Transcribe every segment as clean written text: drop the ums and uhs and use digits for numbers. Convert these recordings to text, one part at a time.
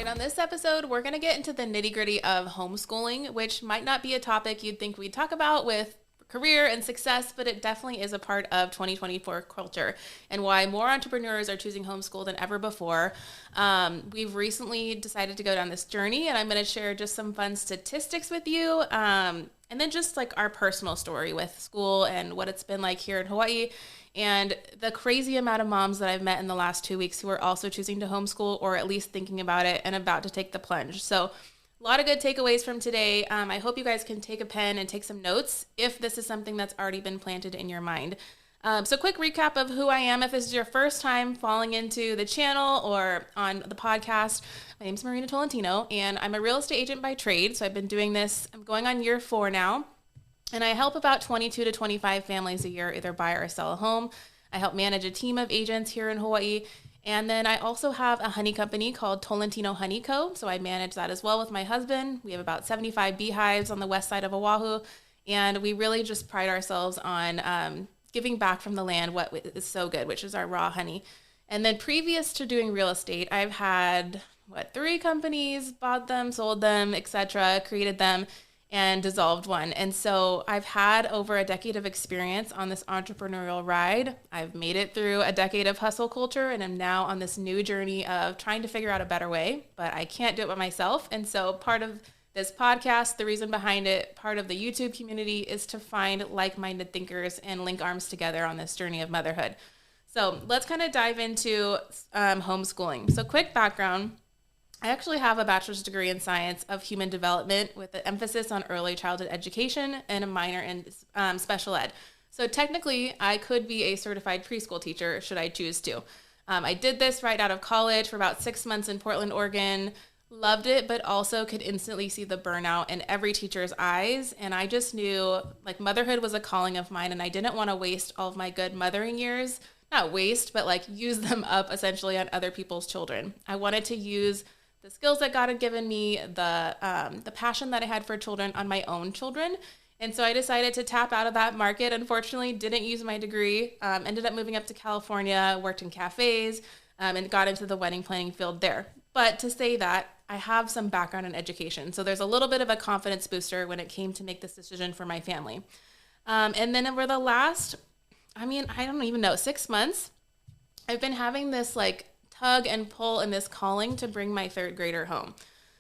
right, on this episode, we're going to get into the nitty-gritty of homeschooling, which might not be a topic you'd think we'd talk about with career and success, but it definitely is a part of 2024 culture and why more entrepreneurs are choosing homeschool than ever before. We've recently decided to go down this journey, and I'm going to share just some fun statistics with you, and then just like our personal story with school and what it's been like here in Hawaii, and the crazy amount of moms that I've met in the last 2 weeks who are also choosing to homeschool or at least thinking about it and about to take the plunge. So a lot of good takeaways from today. I hope you guys can take a pen and take some notes if this is something that's already been planted in your mind. So quick recap of who I am. If this is your first time falling into the channel or on the podcast, my name is Marina Tolentino, and I'm a real estate agent by trade. So I've been doing this, I'm going on year 4 now, and I help about 22 to 25 families a year either buy or sell a home. I help manage a team of agents here in Hawaii. And then I also have a honey company called Tolentino Honey Co. So I manage that as well with my husband. We have about 75 beehives on the west side of Oahu. And we really just pride ourselves on giving back from the land what is so good, which is our raw honey. And then previous to doing real estate, I've had, 3 companies, bought them, sold them, etc., created them, and dissolved one. And so I've had over a decade of experience on this entrepreneurial ride. I've made it through a decade of hustle culture, and I'm now on this new journey of trying to figure out a better way, but I can't do it by myself. And so part of this podcast, the reason behind it, part of the YouTube community, is to find like-minded thinkers and link arms together on this journey of motherhood. So let's kind of dive into homeschooling. So quick background. I actually have a bachelor's degree in science of human development with an emphasis on early childhood education and a minor in special ed. So technically, I could be a certified preschool teacher should I choose to. I did this right out of college for about 6 months in Portland, Oregon. Loved it, but also could instantly see the burnout in every teacher's eyes. And I just knew like motherhood was a calling of mine, and I didn't want to waste all of my good mothering years. Not waste, but like use them up essentially on other people's children. I wanted to use the skills that God had given me, the passion that I had for children on my own children. And so I decided to tap out of that market. Unfortunately, didn't use my degree, ended up moving up to California, worked in cafes, and got into the wedding planning field there. But to say that, I have some background in education. So there's a little bit of a confidence booster when it came to make this decision for my family. And then over the last, I don't even know, 6 months, I've been having this like tug and pull in this calling to bring my 3rd grader home.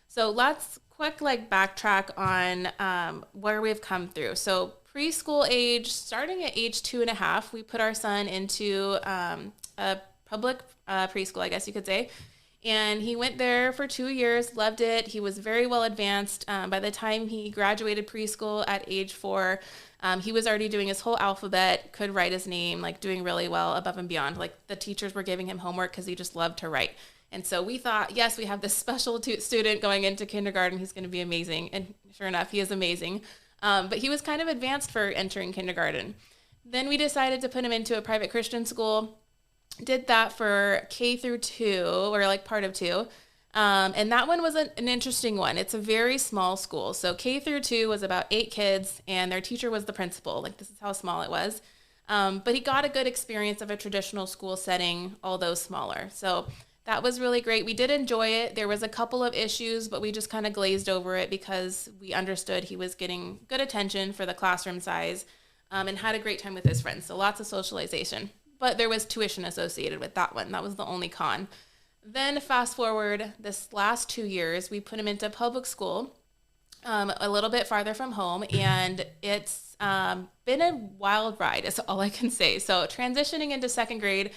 So let's quick backtrack on where we've come through. So preschool age, starting at age 2.5, we put our son into a public preschool, I guess you could say. And he went there for 2 years, loved it. He was very well advanced. By the time he graduated preschool at age 4, he was already doing his whole alphabet, could write his name, doing really well above and beyond. The teachers were giving him homework because he just loved to write. And so we thought, yes, we have this special student going into kindergarten. He's going to be amazing. And sure enough, he is amazing. But he was kind of advanced for entering kindergarten. Then we decided to put him into a private Christian school. Did that for K through 2, or part of 2. And that one was an interesting one. It's a very small school. So K through 2 was about 8 kids, and their teacher was the principal. This is how small it was. But he got a good experience of a traditional school setting, although smaller. So that was really great. We did enjoy it. There was a couple of issues, but we just kind of glazed over it because we understood he was getting good attention for the classroom size, and had a great time with his friends. So lots of socialization. But there was tuition associated with that one. That was the only con. Then fast forward this last 2 years, we put him into public school, a little bit farther from home, and it's been a wild ride is all I can say. So transitioning into 2nd grade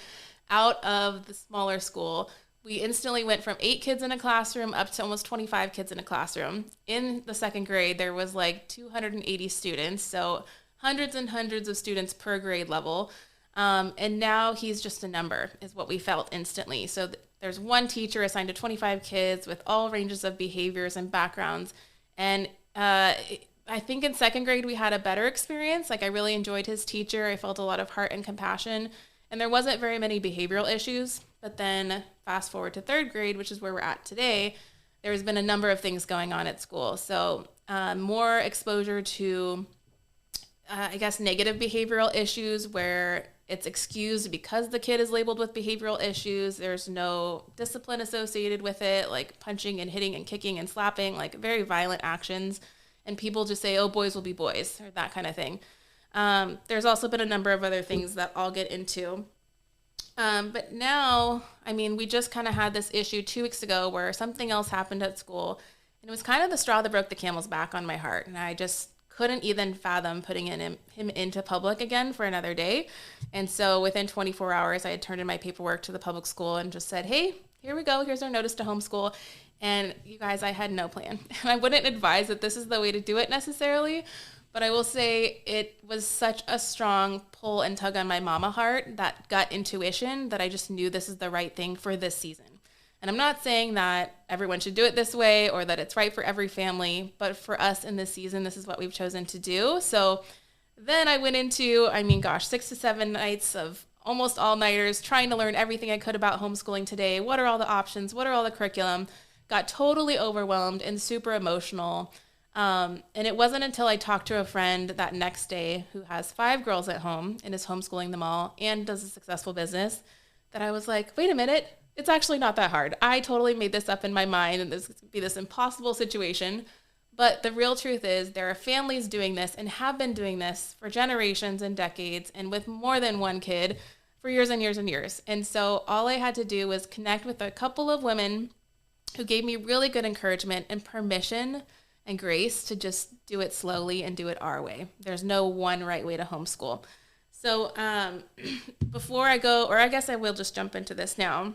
out of the smaller school, we instantly went from 8 kids in a classroom up to almost 25 kids in a classroom. In the 2nd grade, there was 280 students, so hundreds and hundreds of students per grade level. And now he's just a number is what we felt instantly. So there's one teacher assigned to 25 kids with all ranges of behaviors and backgrounds. And I think in 2nd grade, we had a better experience. I really enjoyed his teacher. I felt a lot of heart and compassion, and there wasn't very many behavioral issues. But then fast forward to 3rd grade, which is where we're at today, there's been a number of things going on at school. So more exposure to, negative behavioral issues where it's excused because the kid is labeled with behavioral issues. There's no discipline associated with it, like punching and hitting and kicking and slapping, like very violent actions. And people just say, oh, boys will be boys, or that kind of thing. There's also been a number of other things that I'll get into. But now, I mean, we just kind of had this issue 2 weeks ago where something else happened at school. And it was kind of the straw that broke the camel's back on my heart. And I just couldn't even fathom putting him into public again for another day. And so within 24 hours, I had turned in my paperwork to the public school and just said, hey, here we go. Here's our notice to homeschool. And you guys, I had no plan. And I wouldn't advise that this is the way to do it necessarily. But I will say it was such a strong pull and tug on my mama heart, that gut intuition, that I just knew this is the right thing for this season. And I'm not saying that everyone should do it this way or that it's right for every family, but for us in this season, this is what we've chosen to do. So then I went into, 6 to 7 nights of almost all-nighters trying to learn everything I could about homeschooling today. What are all the options? What are all the curriculum? Got totally overwhelmed and super emotional. And it wasn't until I talked to a friend that next day who has 5 girls at home and is homeschooling them all and does a successful business that I was like, wait a minute. It's actually not that hard. I totally made this up in my mind and this would be this impossible situation. But the real truth is there are families doing this and have been doing this for generations and decades and with more than one kid for years and years and years. And so all I had to do was connect with a couple of women who gave me really good encouragement and permission and grace to just do it slowly and do it our way. There's no one right way to homeschool. So before I go, or I guess I will just jump into this now.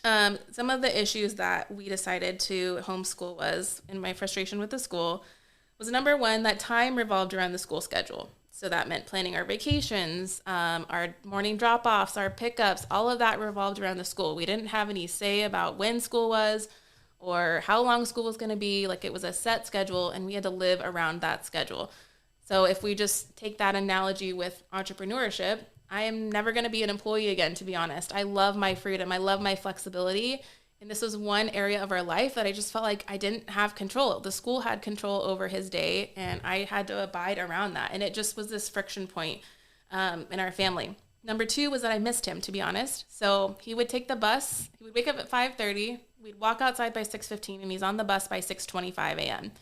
Some of the issues that we decided to homeschool was, in my frustration with the school, was number one, that time revolved around the school schedule. So that meant planning our vacations, our morning drop-offs, our pickups, all of that revolved around the school. We didn't have any say about when school was or how long school was going to be. Like, it was a set schedule and we had to live around that schedule. So if we just take that analogy with entrepreneurship, I am never going to be an employee again, to be honest. I love my freedom. I love my flexibility. And this was one area of our life that I just felt like I didn't have control. The school had control over his day, and I had to abide around that. And it just was this friction point in our family. Number two was that I missed him, to be honest. So he would take the bus. He would wake up at 5:30. We'd walk outside by 6:15, and he's on the bus by 6:25 a.m.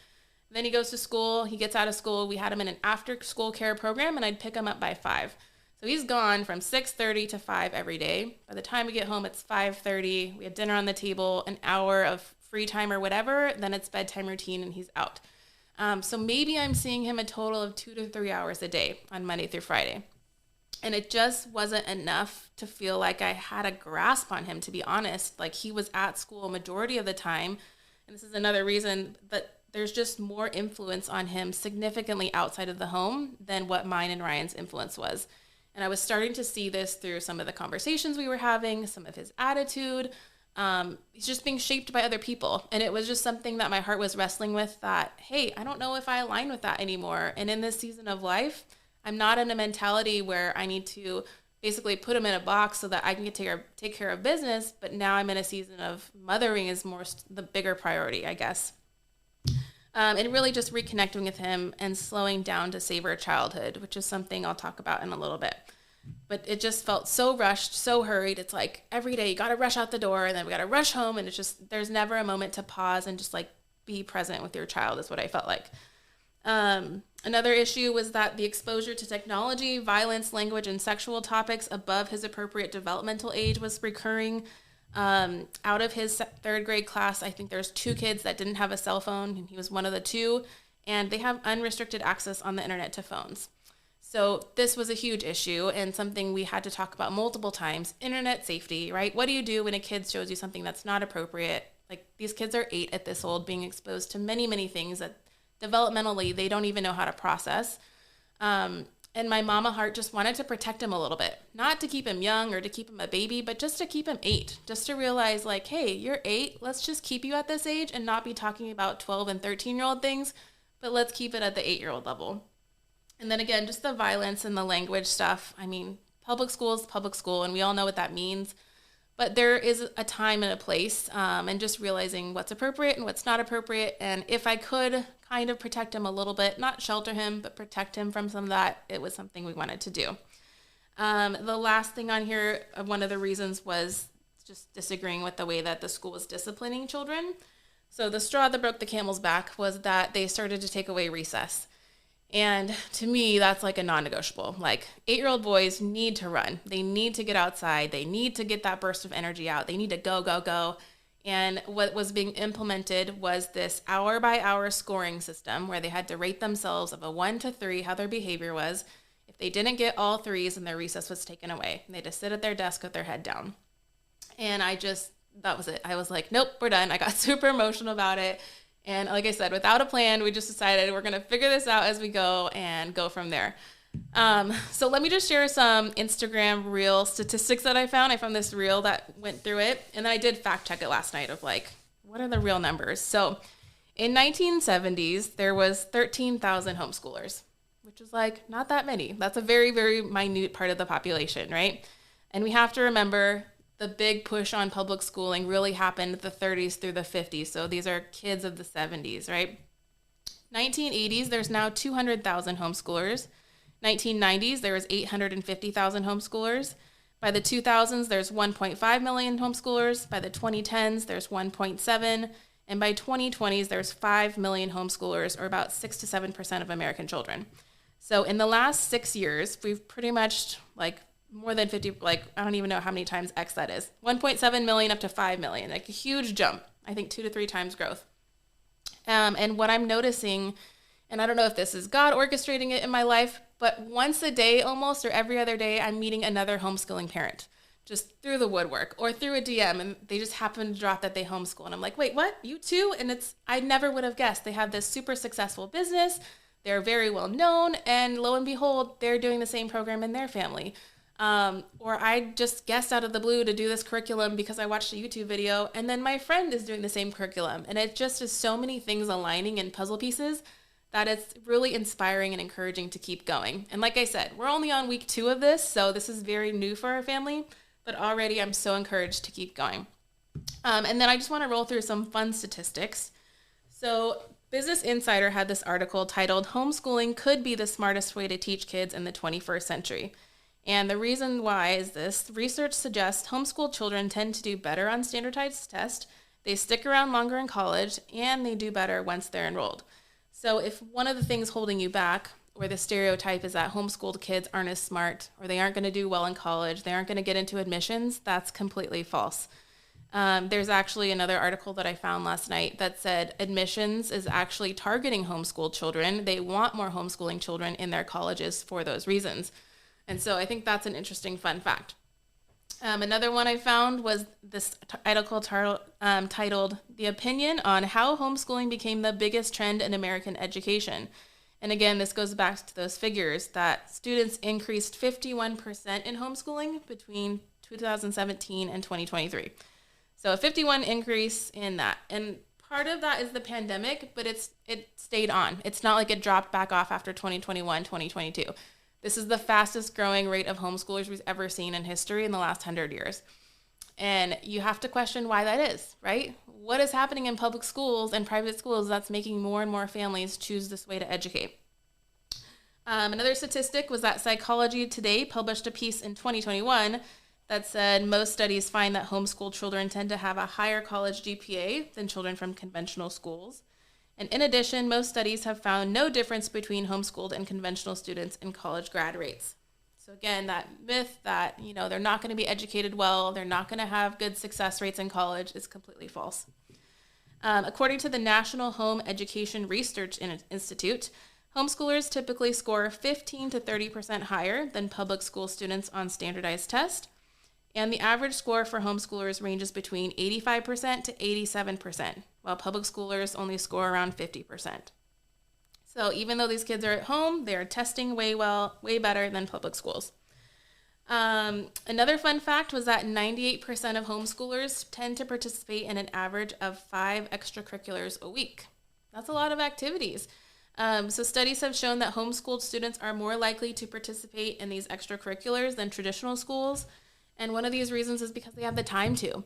Then he goes to school. He gets out of school. We had him in an after-school care program, and I'd pick him up by 5. So he's gone from 6:30 to 5 every day. By the time we get home, it's 5:30. We have dinner on the table, an hour of free time or whatever. Then it's bedtime routine, and he's out. So maybe I'm seeing him a total of 2 to 3 hours a day on Monday through Friday. And it just wasn't enough to feel like I had a grasp on him, to be honest. Like, he was at school majority of the time. And this is another reason that there's just more influence on him significantly outside of the home than what mine and Ryan's influence was. And I was starting to see this through some of the conversations we were having, some of his attitude. He's just being shaped by other people. And it was just something that my heart was wrestling with, that, hey, I don't know if I align with that anymore. And in this season of life, I'm not in a mentality where I need to basically put him in a box so that I can take care of business. But now I'm in a season of mothering is more the bigger priority, I guess. And really just reconnecting with him and slowing down to savor childhood, which is something I'll talk about in a little bit. But it just felt so rushed, so hurried. It's like every day you got to rush out the door and then we got to rush home. And it's just, there's never a moment to pause and just like be present with your child is what I felt like. Another issue was that the exposure to technology, violence, language, and sexual topics above his appropriate developmental age was recurring. Out of his 3rd grade class, I think there's 2 kids that didn't have a cell phone, and he was one of the 2, and they have unrestricted access on the internet to phones. So this was a huge issue and something we had to talk about multiple times. Internet safety, right? What do you do when a kid shows you something that's not appropriate? Like, these kids are 8 at this old, being exposed to many, many things that developmentally they don't even know how to process. And my mama heart just wanted to protect him a little bit, not to keep him young or to keep him a baby, but just to keep him 8, just to realize like, hey, you're 8. Let's just keep you at this age and not be talking about 12 and 13-year-old things, but let's keep it at the 8-year-old level. And then again, just the violence and the language stuff. I mean, public school is public school, and we all know what that means. But there is a time and a place, and just realizing what's appropriate and what's not appropriate. And if I could kind of protect him a little bit, not shelter him, but protect him from some of that, it was something we wanted to do. The last thing on here, one of the reasons was just disagreeing with the way that the school was disciplining children. So the straw that broke the camel's back was that they started to take away recess. And to me, that's like a non-negotiable. Like 8-year-old boys need to run. They need to get outside. They need to get that burst of energy out. They need to go, go, go. And what was being implemented was this hour by hour scoring system where they had to rate themselves of a 1 to 3, how their behavior was. If they didn't get all threes, then their recess was taken away. And they had to sit at their desk with their head down. And that was it. I was like, nope, we're done. I got super emotional about it. And like I said, without a plan, we just decided we're going to figure this out as we go and go from there. So let me just share some Instagram reel statistics that I found. I found this reel that went through it. And then I did fact check it last night of like, what are the real numbers? So in 1970s, there was 13,000 homeschoolers, which is like not that many. That's a very, very minute part of the population, right? And we have to remember the big push on public schooling really happened the 30s through the 50s. So these are kids of the 70s, right? 1980s, there's now 200,000 homeschoolers. 1990s, there was 850,000 homeschoolers. By the 2000s, there's 1.5 million homeschoolers. By the 2010s, there's 1.7. And by 2020s, there's 5 million homeschoolers, or about 6 to 7% of American children. So in the last 6 years, we've pretty much like more than 50, like, I don't even know how many times X that is. 1.7 million up to 5 million, like a huge jump. I think 2 to 3 times growth. And what I'm noticing, and I don't know if this is God orchestrating it in my life, but once a day almost, or every other day, I'm meeting another homeschooling parent just through the woodwork or through a DM, and they just happen to drop that they homeschool. And I'm like, wait, what? You too? And I never would have guessed. They have this super successful business. They're very well known. And lo and behold, they're doing the same program in their family. Or I just guessed out of the blue to do this curriculum because I watched a YouTube video, and then my friend is doing the same curriculum. And it just is so many things aligning in puzzle pieces that it's really inspiring and encouraging to keep going. And like I said, we're only on week 2 of this, so this is very new for our family, but already I'm so encouraged to keep going. And then I just want to roll through some fun statistics. So Business Insider had this article titled, "Homeschooling Could Be the Smartest Way to Teach Kids in the 21st Century." And the reason why is this: research suggests homeschooled children tend to do better on standardized tests, they stick around longer in college, and they do better once they're enrolled. So if one of the things holding you back, or the stereotype, is that homeschooled kids aren't as smart, or they aren't going to do well in college, they aren't going to get into admissions, that's completely false. There's actually another article that I found last night that said admissions is actually targeting homeschooled children. They want more homeschooling children in their colleges for those reasons. And so I think that's an interesting fun fact. Another one I found was this article titled "The Opinion on How Homeschooling Became the Biggest Trend in American Education." And again, this goes back to those figures that students increased 51% in homeschooling between 2017 and 2023. So a 51 increase in that. And part of that is the pandemic, but it stayed on. It's not like it dropped back off after 2021, 2022. This is the fastest growing rate of homeschoolers we've ever seen in history in the last 100 years. And you have to question why that is, right? What is happening in public schools and private schools that's making more and more families choose this way to educate? Another statistic was that Psychology Today published a piece in 2021 that said most studies find that homeschooled children tend to have a higher college GPA than children from conventional schools. And in addition, most studies have found no difference between homeschooled and conventional students in college grad rates. So again, that myth that, they're not going to be educated well, they're not going to have good success rates in college is completely false. According to the National Home Education Research Institute, homeschoolers typically score 15 to 30% higher than public school students on standardized tests. And the average score for homeschoolers ranges between 85% to 87%, while public schoolers only score around 50%. So even though these kids are at home, they are testing way better than public schools. Another fun fact was that 98% of homeschoolers tend to participate in an average of 5 extracurriculars a week. That's a lot of activities. So studies have shown that homeschooled students are more likely to participate in these extracurriculars than traditional schools. And one of these reasons is because they have the time to.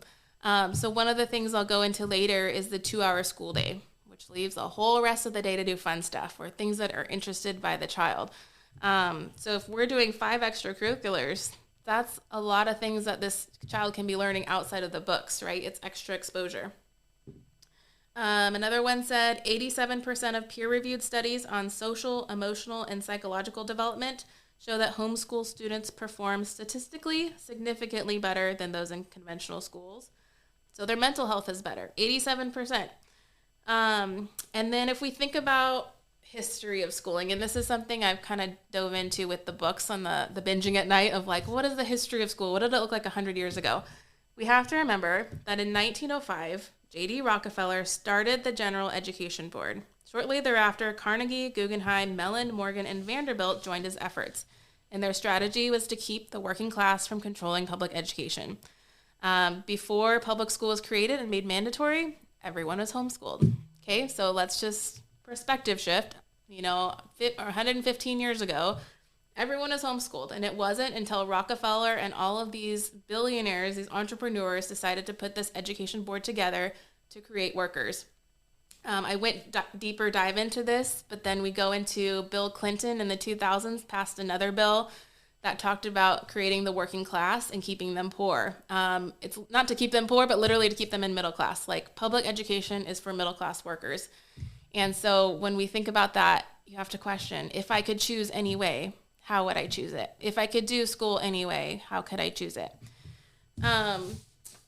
So one of the things I'll go into later is the 2-hour school day, which leaves a whole rest of the day to do fun stuff or things that are interested by the child. So if we're doing 5 extracurriculars, that's a lot of things that this child can be learning outside of the books, right? It's extra exposure. Another one said 87% of peer-reviewed studies on social, emotional, and psychological development show that homeschool students perform statistically significantly better than those in conventional schools. So their mental health is better, 87%. And then if we think about history of schooling, and this is something I've kind of dove into with the books on the binging at night of like, what is the history of school? What did it look like 100 years ago? We have to remember that in 1905, J.D. Rockefeller started the General Education Board. Shortly thereafter, Carnegie, Guggenheim, Mellon, Morgan, and Vanderbilt joined his efforts, and their strategy was to keep the working class from controlling public education. Before public school was created and made mandatory, everyone was homeschooled. Okay, so let's just perspective shift. 115 years ago, everyone was homeschooled, and it wasn't until Rockefeller and all of these billionaires, these entrepreneurs, decided to put this education board together to create workers. I went deeper dive into this, but then we go into Bill Clinton in the 2000s passed another bill that talked about creating the working class and keeping them poor. It's not to keep them poor, but literally to keep them in middle class. Like public education is for middle class workers. And so when we think about that, you have to question, if I could choose any way, how would I choose it? If I could do school anyway, how could I choose it?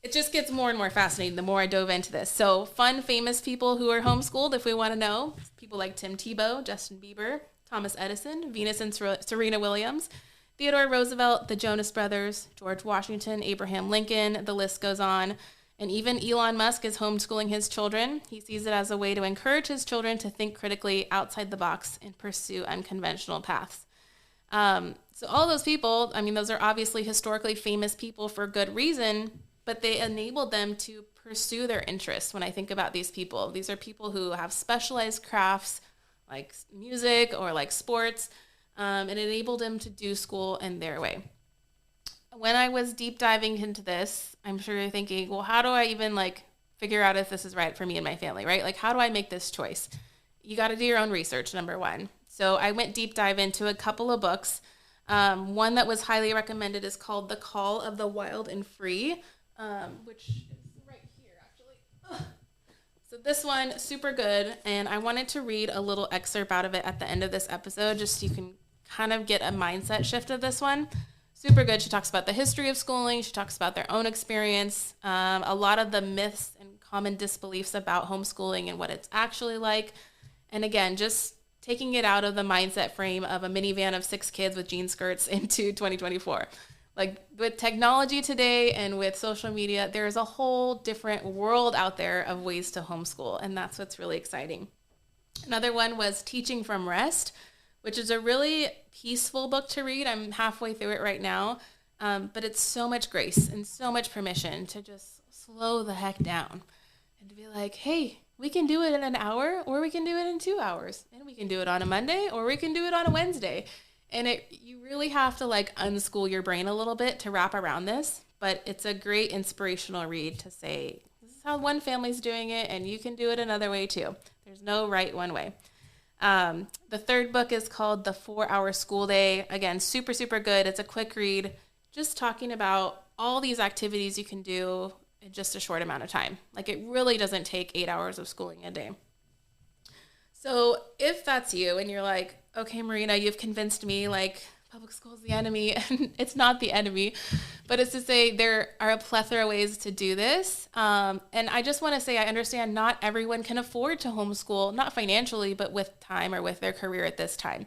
It just gets more and more fascinating the more I dove into this. So fun, famous people who are homeschooled, if we want to know, people like Tim Tebow, Justin Bieber, Thomas Edison, Venus and Serena Williams, Theodore Roosevelt, the Jonas Brothers, George Washington, Abraham Lincoln, the list goes on. And even Elon Musk is homeschooling his children. He sees it as a way to encourage his children to think critically outside the box and pursue unconventional paths. So all those people, those are obviously historically famous people for good reason, but they enabled them to pursue their interests. When I think about these are people who have specialized crafts like music or like sports, and it enabled them to do school in their way. When I was deep diving into this, I'm sure you're thinking, well, how do I even figure out if this is right for me and my family, right? Like, how do I make this choice? You got to do your own research, number one. So I went deep dive into a couple of books. One that was highly recommended is called The Call of the Wild and Free, which is right here, actually. So this one, super good. And I wanted to read a little excerpt out of it at the end of this episode, just so you can kind of get a mindset shift of this one. Super good. She talks about the history of schooling. She talks about their own experience, a lot of the myths and common disbeliefs about homeschooling and what it's actually like. And again, just taking it out of the mindset frame of a minivan of 6 kids with jean skirts into 2024. Like with technology today and with social media, there's a whole different world out there of ways to homeschool. And that's what's really exciting. Another one was Teaching from Rest, which is a really peaceful book to read. I'm halfway through it right now. But it's so much grace and so much permission to just slow the heck down and to be like, hey, we can do it in an hour, or we can do it in 2 hours, and we can do it on a Monday, or we can do it on a Wednesday. And you really have to unschool your brain a little bit to wrap around this, but it's a great inspirational read to say, this is how one family's doing it, and you can do it another way too. There's no right one way. The third book is called The 4-Hour School Day. Again, super, super good. It's a quick read, just talking about all these activities you can do in just a short amount of time. It really doesn't take 8 hours of schooling a day. So if that's you and you're like, okay, Marina, you've convinced me public school is the enemy, and it's not the enemy, but it's to say there are a plethora of ways to do this. And I just want to say, I understand not everyone can afford to homeschool, not financially, but with time or with their career at this time.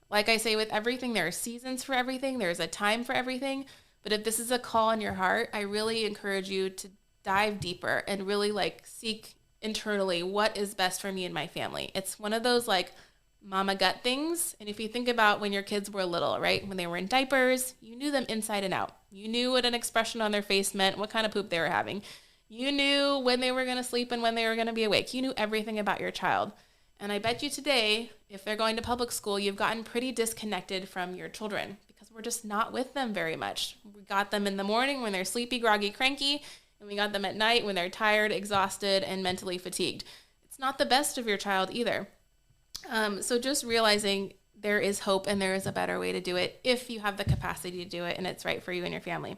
Like I say, with everything, there are seasons for everything. There's a time for everything. But if this is a call in your heart, I really encourage you to dive deeper and really seek internally what is best for me and my family. It's one of those mama gut things. And if you think about when your kids were little, right? When they were in diapers, you knew them inside and out. You knew what an expression on their face meant, what kind of poop they were having. You knew when they were going to sleep and when they were going to be awake. You knew everything about your child. And I bet you today, if they're going to public school, you've gotten pretty disconnected from your children because we're just not with them very much. We got them in the morning when they're sleepy, groggy, cranky, and we got them at night when they're tired, exhausted, and mentally fatigued. It's not the best of your child either. So just realizing there is hope and there is a better way to do it if you have the capacity to do it and it's right for you and your family.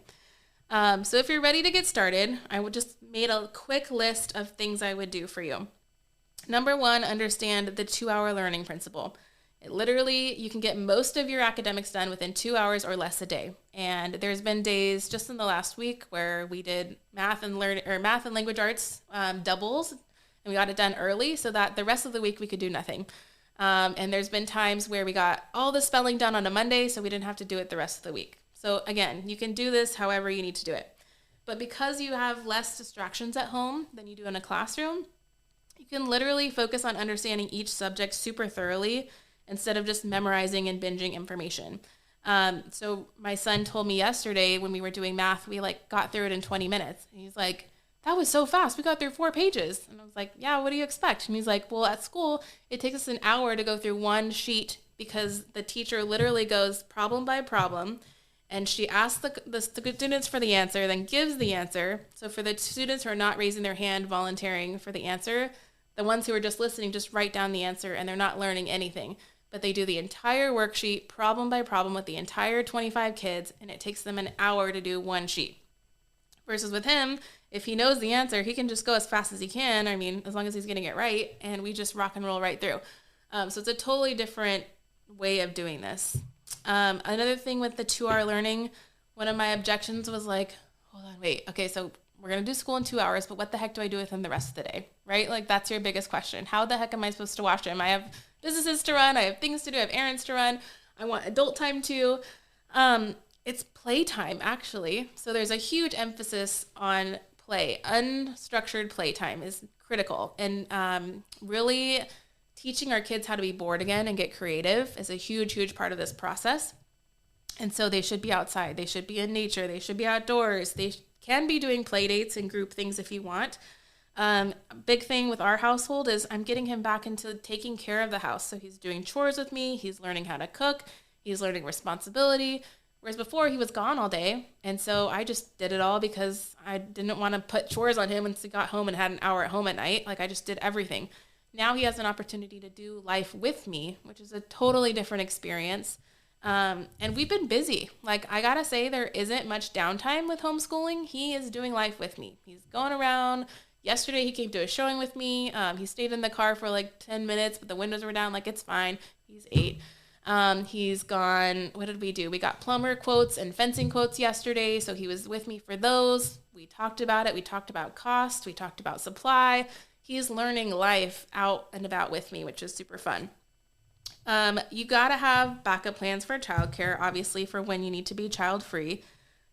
So if you're ready to get started, I would just made a quick list of things I would do for you. Number one, understand the 2-hour learning principle. It literally, you can get most of your academics done within 2 hours or less a day. And there's been days just in the last week where we did math and language arts doubles, and we got it done early so that the rest of the week we could do nothing. And there's been times where we got all the spelling done on a Monday, so we didn't have to do it the rest of the week. So again, you can do this however you need to do it. But because you have less distractions at home than you do in a classroom, you can literally focus on understanding each subject super thoroughly instead of just memorizing and binging information. So my son told me yesterday when we were doing math, we got through it in 20 minutes. And he's like, that was so fast. We got through 4 pages. And I was like, yeah, what do you expect? And he's like, well, at school, it takes us an hour to go through one sheet because the teacher literally goes problem by problem. And she asks the students for the answer, then gives the answer. So for the students who are not raising their hand, volunteering for the answer, the ones who are just listening just write down the answer and they're not learning anything. But they do the entire worksheet, problem by problem, with the entire 25 kids, and it takes them an hour to do one sheet. Versus with him, if he knows the answer, he can just go as fast as he can. I mean, as long as he's getting it right, and we just rock and roll right through. So it's a totally different way of doing this. Another thing with the 2-hour learning, one of my objections was like, hold on, wait, okay, so we're going to do school in 2 hours, but what the heck do I do with him the rest of the day, right? Like, that's your biggest question. How the heck am I supposed to watch him? I have businesses to run. I have things to do. I have errands to run. I want adult time too. It's playtime, actually. So there's a huge emphasis on play. Unstructured playtime is critical. And really teaching our kids how to be bored again and get creative is a huge, huge part of this process. And so they should be outside. They should be in nature. They should be outdoors. They can be doing play dates and group things if you want. A big thing with our household is I'm getting him back into taking care of the house. So he's doing chores with me. He's learning how to cook. He's learning responsibility. Whereas before he was gone all day. And so I just did it all because I didn't want to put chores on him once he got home and had an hour at home at night. Like, I just did everything. Now he has an opportunity to do life with me, which is a totally different experience. And we've been busy. Like, I gotta say, there isn't much downtime with homeschooling. He is doing life with me. He's going around. Yesterday he came to a showing with me. He stayed in the car for like 10 minutes, but the windows were down. Like, it's fine. He's 8. He's gone. What did we do? We got plumber quotes and fencing quotes yesterday. So he was with me for those. We talked about it. We talked about cost. We talked about supply. He's learning life out and about with me, which is super fun. You got to have backup plans for childcare, obviously, for when you need to be child free.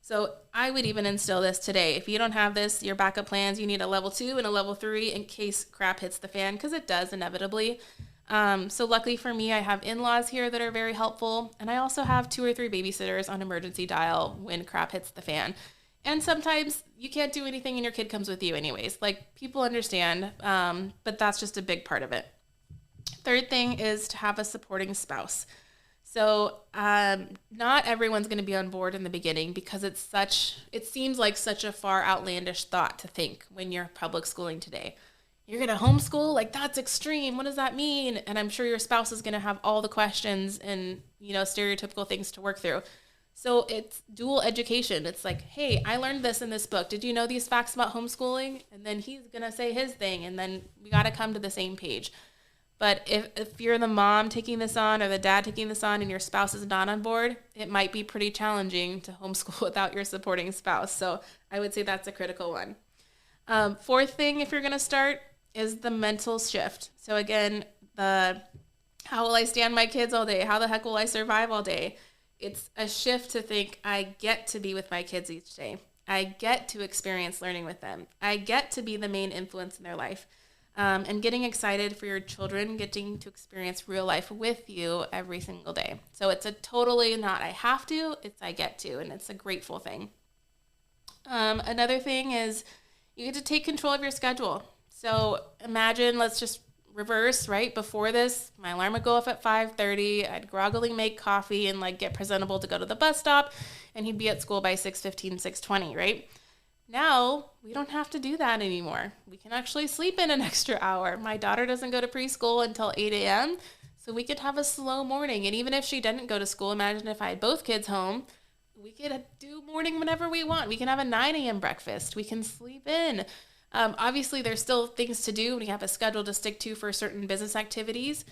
So I would even instill this today. If you don't have this, your backup plans, you need a level 2 and a level 3 in case crap hits the fan, because it does inevitably. So luckily for me, I have in-laws here that are very helpful. And I also have 2 or 3 babysitters on emergency dial when crap hits the fan. And sometimes you can't do anything and your kid comes with you anyways. Like, people understand, but that's just a big part of it. Third thing is to have a supporting spouse. So not everyone's going to be on board in the beginning because it seems like such a far outlandish thought to think when you're public schooling today. You're going to homeschool? Like, that's extreme. What does that mean? And I'm sure your spouse is going to have all the questions and, stereotypical things to work through. So it's dual education. It's like, hey, I learned this in this book. Did you know these facts about homeschooling? And then he's going to say his thing, and then we got to come to the same page. But if you're the mom taking this on or the dad taking this on and your spouse is not on board, it might be pretty challenging to homeschool without your supporting spouse. So I would say that's a critical one. Fourth thing, if you're going to start, is the mental shift. So again, how will I stand my kids all day? How the heck will I survive all day? It's a shift to think, I get to be with my kids each day. I get to experience learning with them. I get to be the main influence in their life. And getting excited for your children, getting to experience real life with you every single day. So it's a totally not I have to, it's I get to, and it's a grateful thing. Another thing is you get to take control of your schedule. So imagine, let's just reverse, right? Before this, my alarm would go off at 5:30. I'd groggily make coffee and get presentable to go to the bus stop, and he'd be at school by 6:15, 6:20, right? Now, we don't have to do that anymore. We can actually sleep in an extra hour. My daughter doesn't go to preschool until 8 a.m., So we could have a slow morning. And even if she didn't go to school, imagine if I had both kids home, we could do morning whenever we want. We can have a 9 a.m. breakfast. We can sleep in. Obviously, there's still things to do. We have a schedule to stick to for certain business activities.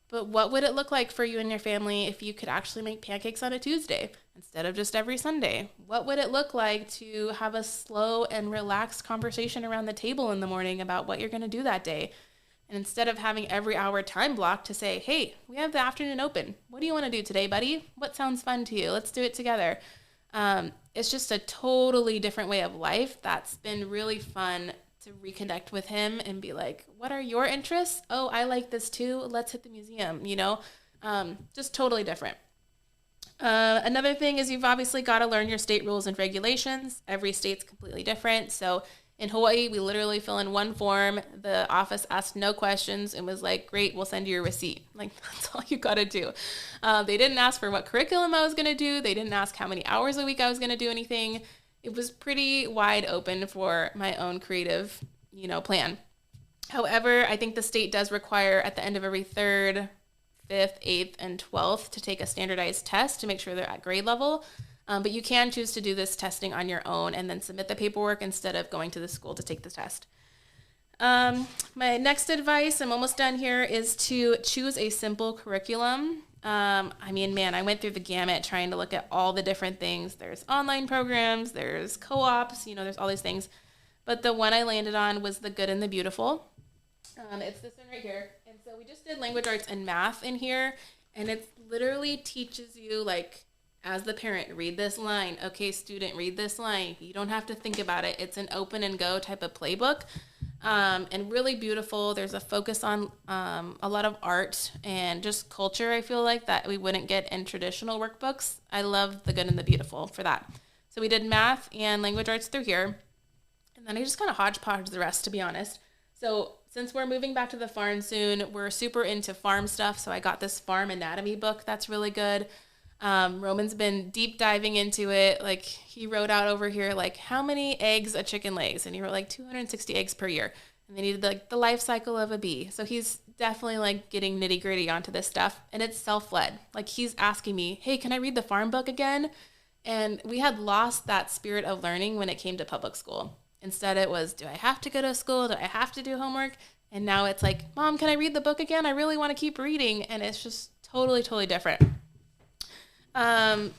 But what would it look like for you and your family if you could actually make pancakes on a Tuesday instead of just every Sunday? What would it look like to have a slow and relaxed conversation around the table in the morning about what you're going to do that day? And instead of having every hour time blocked to say, hey, we have the afternoon open. What do you want to do today, buddy? What sounds fun to you? Let's do it together. It's just a totally different way of life that's been really fun to reconnect with him and be like, what are your interests? Oh, I like this too. Let's hit the museum, just totally different. Another thing is you've obviously got to learn your state rules and regulations. Every state's completely different. So in Hawaii, we literally fill in one form. The office asked no questions and was like, great, we'll send you your receipt. Like, that's all you got to do. They didn't ask for what curriculum I was going to do. They didn't ask how many hours a week I was going to do anything. It was pretty wide open for my own creative, plan. However, I think the state does require at the end of every 3rd, 5th, 8th, and 12th to take a standardized test to make sure they're at grade level. But you can choose to do this testing on your own and then submit the paperwork instead of going to the school to take the test. My next advice, I'm almost done here, is to choose a simple curriculum. I went through the gamut trying to look at all the different things. There's online programs, there's co-ops, there's all these things. But the one I landed on was The Good and the Beautiful. It's this one right here. And so we just did language arts and math in here. And it literally teaches you, like, as the parent, read this line. Okay, student, read this line. You don't have to think about it. It's an open and go type of playbook. And really beautiful. There's a focus on a lot of art and just culture, I feel like, that we wouldn't get in traditional workbooks. I love The Good and the Beautiful for that. So we did math and language arts through here. And then I just kind of hodgepodge the rest, to be honest. So since we're moving back to the farm soon, we're super into farm stuff. So I got this farm anatomy book that's really good. Roman's been deep diving into it. Like, he wrote out over here, like, how many eggs a chicken lays, and he wrote like 260 eggs per year, and they needed like the life cycle of a bee. So he's definitely like getting nitty gritty onto this stuff, and it's self-led. Like, he's asking me, hey, can I read the farm book again? And we had lost that spirit of learning when it came to public school. Instead, it was, do I have to go to school? Do I have to do homework? And now it's like, Mom, can I read the book again? I really want to keep reading. And it's just totally, totally different.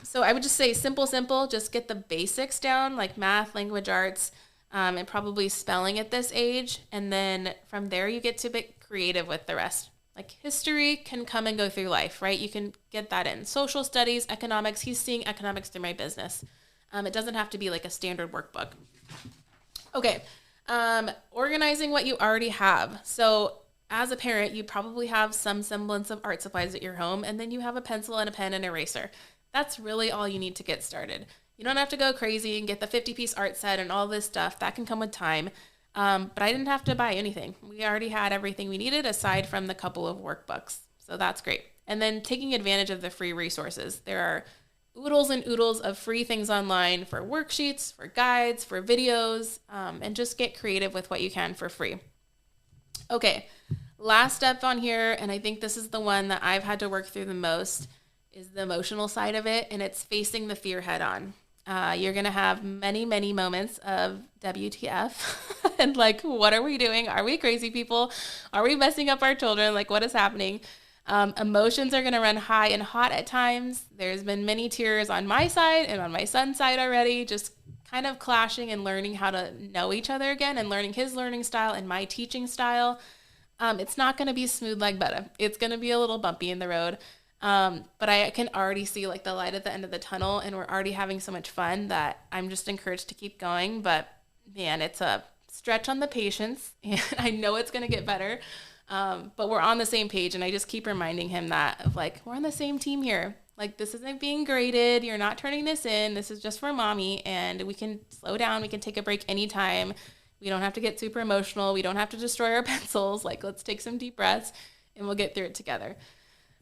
So I would just say simple, just get the basics down, like math, language arts, and probably spelling at this age. And then from there, you get to be creative with the rest. Like, history can come and go through life, right? You can get that in. Social studies, economics. He's seeing economics through my business. It doesn't have to be like a standard workbook. Okay. Organizing what you already have. So as a parent, you probably have some semblance of art supplies at your home, and then you have a pencil and a pen and eraser. That's really all you need to get started. You don't have to go crazy and get the 50-piece art set and all this stuff. That can come with time. But I didn't have to buy anything. We already had everything we needed aside from the couple of workbooks. So that's great. And then taking advantage of the free resources. There are oodles and oodles of free things online for worksheets, for guides, for videos, and just get creative with what you can for free. Okay, last step on here, and I think this is the one that I've had to work through the most, is the emotional side of it, and it's facing the fear head on. You're going to have many, many moments of WTF and like, what are we doing? Are we crazy people? Are we messing up our children? Like, what is happening? Emotions are going to run high and hot at times. There's been many tears on my side and on my son's side already, just kind of clashing and learning how to know each other again and learning his learning style and my teaching style. It's not going to be smooth like butter. It's going to be a little bumpy in the road. But I can already see like the light at the end of the tunnel, and we're already having so much fun that I'm just encouraged to keep going. But man, it's a stretch on the patience, and I know it's going to get better. But we're on the same page, and I just keep reminding him that of like, we're on the same team here. Like, this isn't being graded. You're not turning this in. This is just for mommy, and we can slow down. We can take a break anytime. We don't have to get super emotional. We don't have to destroy our pencils. Like, let's take some deep breaths, and we'll get through it together.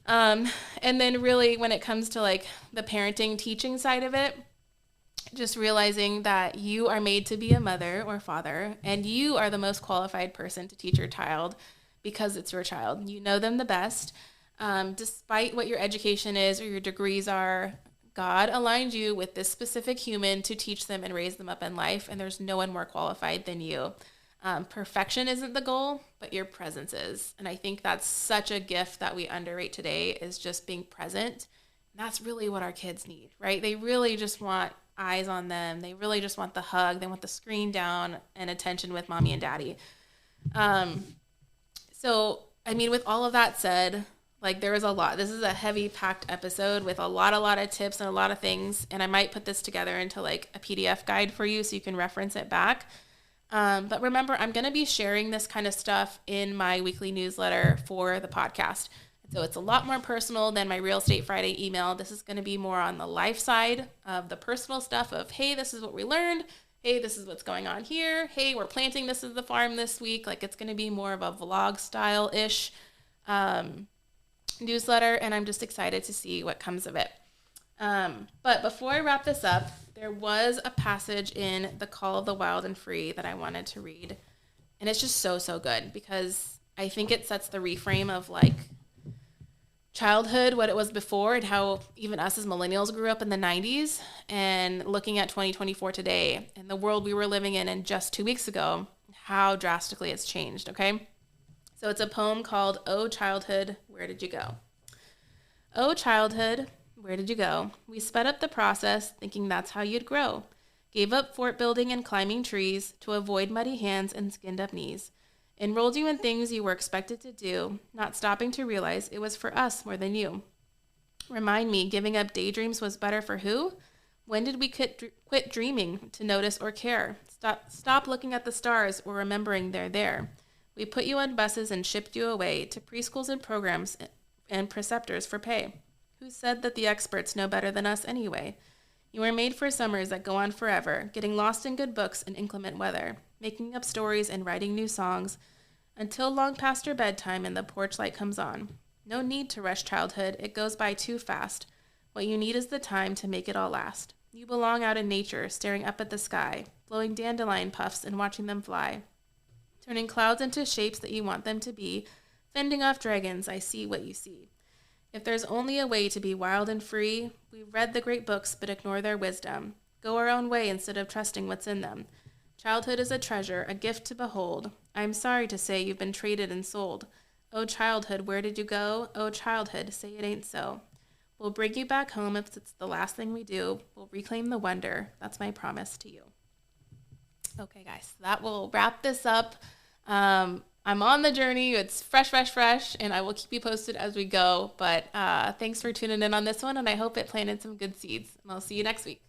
And then really when it comes to like the parenting teaching side of it, just realizing that you are made to be a mother or father, and you are the most qualified person to teach your child because it's your child. You know them the best. Despite what your education is or your degrees are, God aligned you with this specific human to teach them and raise them up in life, and there's no one more qualified than you. Perfection isn't the goal, but your presence is. And I think that's such a gift that we underrate today, is just being present. And that's really what our kids need, right? They really just want eyes on them. They really just want the hug. They want the screen down and attention with mommy and daddy. So, I mean, with all of that said, like, there is a lot. This is a heavy packed episode with a lot of tips and a lot of things. And I might put this together into like a PDF guide for you so you can reference it back. But remember, I'm going to be sharing this kind of stuff in my weekly newsletter for the podcast. So it's a lot more personal than my Real Estate Friday email. This is going to be more on the life side of the personal stuff of, hey, this is what we learned. Hey, this is what's going on here. Hey, we're planting this at the farm this week. Like, it's going to be more of a vlog style-ish newsletter, and I'm just excited to see what comes of it. But before I wrap this up, there was a passage in The Call of the Wild and Free that I wanted to read. And it's just so good, because I think it sets the reframe of like childhood, what it was before, and how even us as millennials grew up in the 90s, and looking at 2024 today and the world we were living in just 2 weeks ago, how drastically it's changed. Okay. So it's a poem called "Oh Childhood, Where Did You Go?" Oh childhood, where did you go? We sped up the process, thinking that's how you'd grow. Gave up fort building and climbing trees to avoid muddy hands and skinned up knees. Enrolled you in things you were expected to do, not stopping to realize it was for us more than you. Remind me, giving up daydreams was better for who? When did we quit dreaming to notice or care? Stop looking at the stars or remembering they're there. We put you on buses and shipped you away to preschools and programs and preceptors for pay. Who said that the experts know better than us anyway? You were made for summers that go on forever, getting lost in good books in inclement weather, making up stories and writing new songs, until long past your bedtime and the porch light comes on. No need to rush childhood, it goes by too fast. What you need is the time to make it all last. You belong out in nature, staring up at the sky, blowing dandelion puffs and watching them fly, turning clouds into shapes that you want them to be, fending off dragons, I see what you see. If there's only a way to be wild and free, we've read the great books but ignore their wisdom. Go our own way instead of trusting what's in them. Childhood is a treasure, a gift to behold. I am sorry to say you've been traded and sold. Oh childhood, where did you go? Oh childhood, say it ain't so. We'll bring you back home if it's the last thing we do. We'll reclaim the wonder. That's my promise to you. Okay, guys, that will wrap this up. I'm on the journey. It's fresh, and I will keep you posted as we go. But thanks for tuning in on this one, and I hope it planted some good seeds. And I'll see you next week.